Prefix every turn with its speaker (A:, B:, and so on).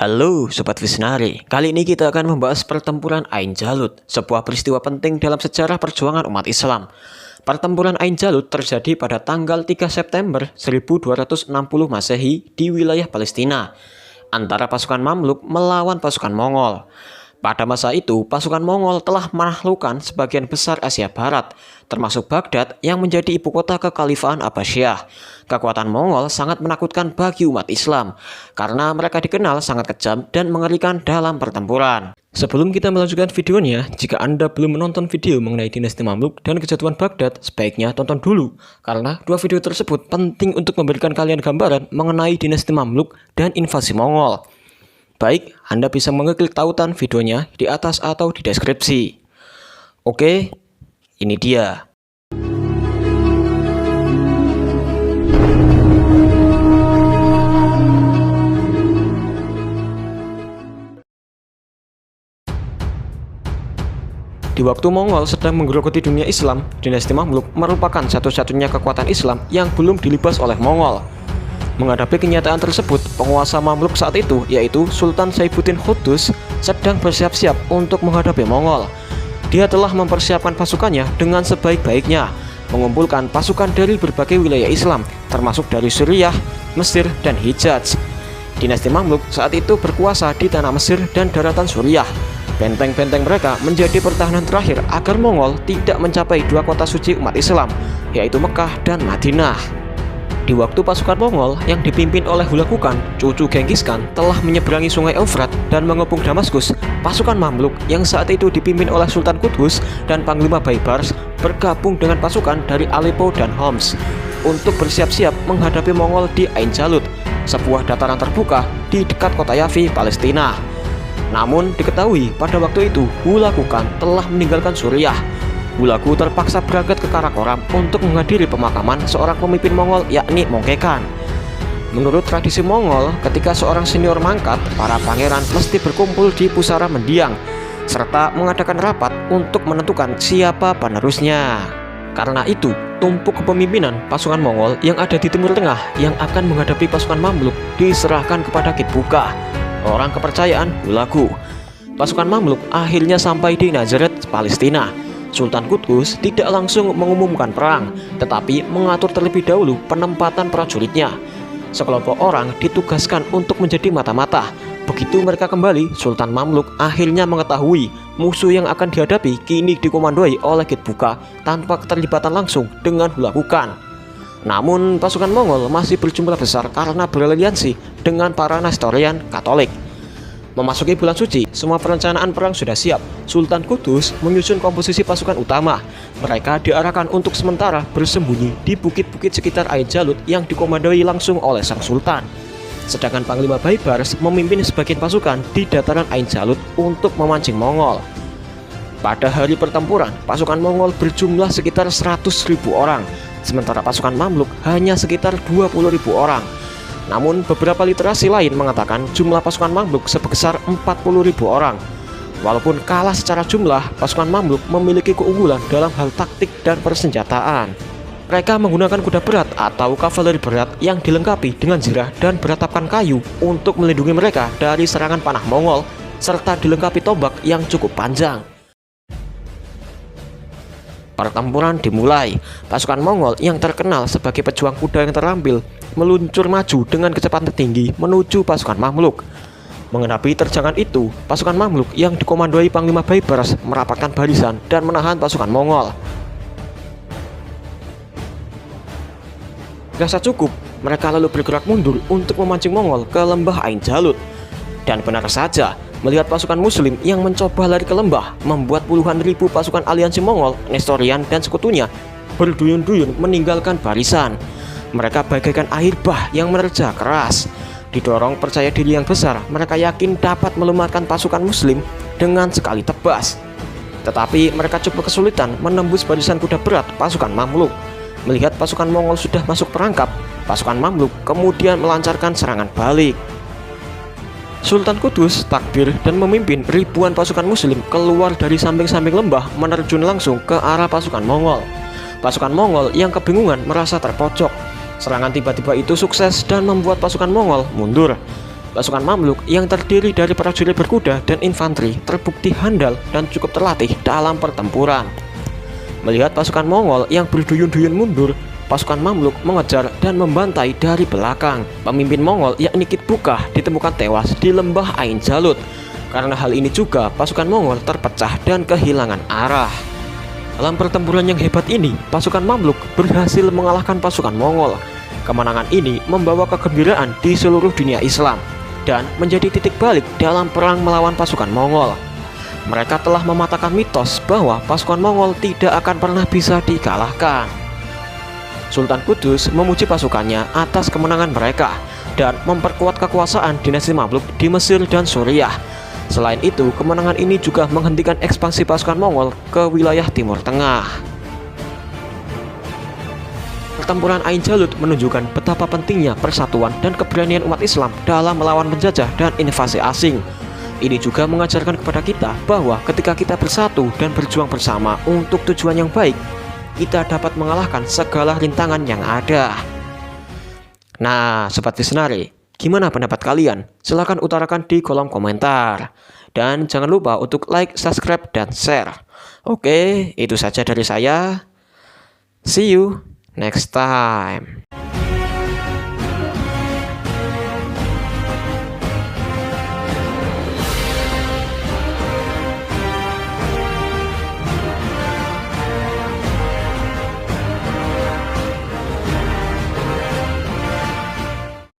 A: Halo Sobat Visionari, kali ini kita akan membahas pertempuran Ain Jalut, sebuah peristiwa penting dalam sejarah perjuangan umat Islam. Pertempuran Ain Jalut terjadi pada tanggal 3 September 1260 Masehi di wilayah Palestina, antara pasukan Mamluk melawan pasukan Mongol. Pada masa itu, pasukan Mongol telah menaklukkan sebagian besar Asia Barat, termasuk Baghdad yang menjadi ibu kota kekhalifahan Abbasiyah. Kekuatan Mongol sangat menakutkan bagi umat Islam, karena mereka dikenal sangat kejam dan mengerikan dalam pertempuran. Sebelum kita melanjutkan videonya, jika Anda belum menonton video mengenai dinasti Mamluk dan kejatuhan Baghdad, sebaiknya tonton dulu, karena dua video tersebut penting untuk memberikan kalian gambaran mengenai dinasti Mamluk dan invasi Mongol. Baik, Anda bisa mengeklik tautan videonya di atas atau di deskripsi. Oke, ini dia. Di waktu Mongol sedang menggerogoti dunia Islam, dinasti Mamluk merupakan satu-satunya kekuatan Islam yang belum dilibas oleh Mongol. Menghadapi kenyataan tersebut, penguasa Mamluk saat itu, yaitu Sultan Saifuddin Qutuz, sedang bersiap-siap untuk menghadapi Mongol. Dia telah mempersiapkan pasukannya dengan sebaik-baiknya, mengumpulkan pasukan dari berbagai wilayah Islam, termasuk dari Suriah, Mesir, dan Hijaz. Dinasti Mamluk saat itu berkuasa di tanah Mesir dan daratan Suriah. Benteng-benteng mereka menjadi pertahanan terakhir agar Mongol tidak mencapai dua kota suci umat Islam, yaitu Mekah dan Madinah. Di waktu pasukan Mongol yang dipimpin oleh Hulagu Khan, cucu Genghis Khan, telah menyeberangi sungai Eufrat dan mengepung Damaskus, pasukan Mamluk yang saat itu dipimpin oleh Sultan Qutuz dan Panglima Baibars bergabung dengan pasukan dari Aleppo dan Homs untuk bersiap-siap menghadapi Mongol di Ain Jalut, sebuah dataran terbuka di dekat kota Yafi, Palestina. Namun diketahui pada waktu itu Hulagu Khan telah meninggalkan Suriah. Hulagu terpaksa berangkat ke Karakoram untuk menghadiri pemakaman seorang pemimpin Mongol, yakni Mongke Khan. Menurut tradisi Mongol, ketika seorang senior mangkat, para pangeran mesti berkumpul di pusara mendiang serta mengadakan rapat untuk menentukan siapa penerusnya. Karena itu, tumpuk kepemimpinan pasukan Mongol yang ada di Timur Tengah yang akan menghadapi pasukan Mamluk diserahkan kepada Kitbuka, orang kepercayaan Hulagu. Pasukan Mamluk akhirnya sampai di Nazaret, Palestina. Sultan Qutuz tidak langsung mengumumkan perang, tetapi mengatur terlebih dahulu penempatan prajuritnya. Sekelompok orang ditugaskan untuk menjadi mata-mata. Begitu mereka kembali, Sultan Mamluk akhirnya mengetahui musuh yang akan dihadapi kini dikomandoi oleh Kitbuka tanpa keterlibatan langsung dengan Hulagu Khan. Namun pasukan Mongol masih berjumlah besar karena beraliansi dengan para Nestorian Katolik. Memasuki bulan suci, semua perencanaan perang sudah siap. Sultan Qutuz menyusun komposisi pasukan utama. Mereka diarahkan untuk sementara bersembunyi di bukit-bukit sekitar Ain Jalut yang dikomandoi langsung oleh sang sultan. Sedangkan Panglima Baibars memimpin sebagian pasukan di dataran Ain Jalut untuk memancing Mongol. Pada hari pertempuran, pasukan Mongol berjumlah sekitar 100.000 orang, sementara pasukan Mamluk hanya sekitar 20.000 orang. Namun beberapa literasi lain mengatakan jumlah pasukan Mamluk sebesar 40.000 orang. Walaupun kalah secara jumlah, pasukan Mamluk memiliki keunggulan dalam hal taktik dan persenjataan. Mereka menggunakan kuda berat atau kavaleri berat yang dilengkapi dengan zirah dan beratapkan kayu untuk melindungi mereka dari serangan panah Mongol, serta dilengkapi tombak yang cukup panjang. Pertempuran dimulai. Pasukan Mongol yang terkenal sebagai pejuang kuda yang terampil meluncur maju dengan kecepatan tinggi menuju pasukan Mamluk. Menghadapi terjangan itu, pasukan Mamluk yang dikomandoi Panglima Baibars merapatkan barisan dan menahan pasukan Mongol. Rasa cukup, mereka lalu bergerak mundur untuk memancing Mongol ke lembah Ain Jalut. Dan benar saja, melihat pasukan muslim yang mencoba lari ke lembah membuat puluhan ribu pasukan aliansi Mongol, Nestorian, dan sekutunya berduyun-duyun meninggalkan barisan. Mereka bagaikan air bah yang menerjang keras. Didorong percaya diri yang besar, mereka yakin dapat melemahkan pasukan muslim dengan sekali tebas. Tetapi mereka cukup kesulitan menembus barisan kuda berat pasukan Mamluk. Melihat pasukan Mongol sudah masuk perangkap, pasukan Mamluk kemudian melancarkan serangan balik. Sultan Qutuz takbir dan memimpin ribuan pasukan muslim keluar dari samping-samping lembah menerjun langsung ke arah pasukan Mongol. Pasukan Mongol yang kebingungan merasa terpojok. Serangan tiba-tiba itu sukses dan membuat pasukan Mongol mundur. Pasukan Mamluk yang terdiri dari prajurit berkuda dan infanteri terbukti handal dan cukup terlatih dalam pertempuran. Melihat pasukan Mongol yang berduyun-duyun mundur, pasukan Mamluk mengejar dan membantai dari belakang. Pemimpin Mongol yakni Kit Bukah ditemukan tewas di lembah Ain Jalut. Karena hal ini juga pasukan Mongol terpecah dan kehilangan arah. Dalam pertempuran yang hebat ini, pasukan Mamluk berhasil mengalahkan pasukan Mongol. Kemenangan ini membawa kegembiraan di seluruh dunia Islam dan menjadi titik balik dalam perang melawan pasukan Mongol. Mereka telah mematahkan mitos bahwa pasukan Mongol tidak akan pernah bisa dikalahkan. Sultan Kudus memuji pasukannya atas kemenangan mereka dan memperkuat kekuasaan dinasti Mamluk di Mesir dan Suriah. Selain itu, kemenangan ini juga menghentikan ekspansi pasukan Mongol ke wilayah Timur Tengah. Pertempuran Ain Jalut menunjukkan betapa pentingnya persatuan dan keberanian umat Islam dalam melawan penjajah dan invasi asing. Ini juga mengajarkan kepada kita bahwa ketika kita bersatu dan berjuang bersama untuk tujuan yang baik, kita dapat mengalahkan segala rintangan yang ada. Nah, Sobat Visionary, gimana pendapat kalian? Silahkan utarakan di kolom komentar. Dan jangan lupa untuk like, subscribe, dan share. Oke, itu saja dari saya. See you next time.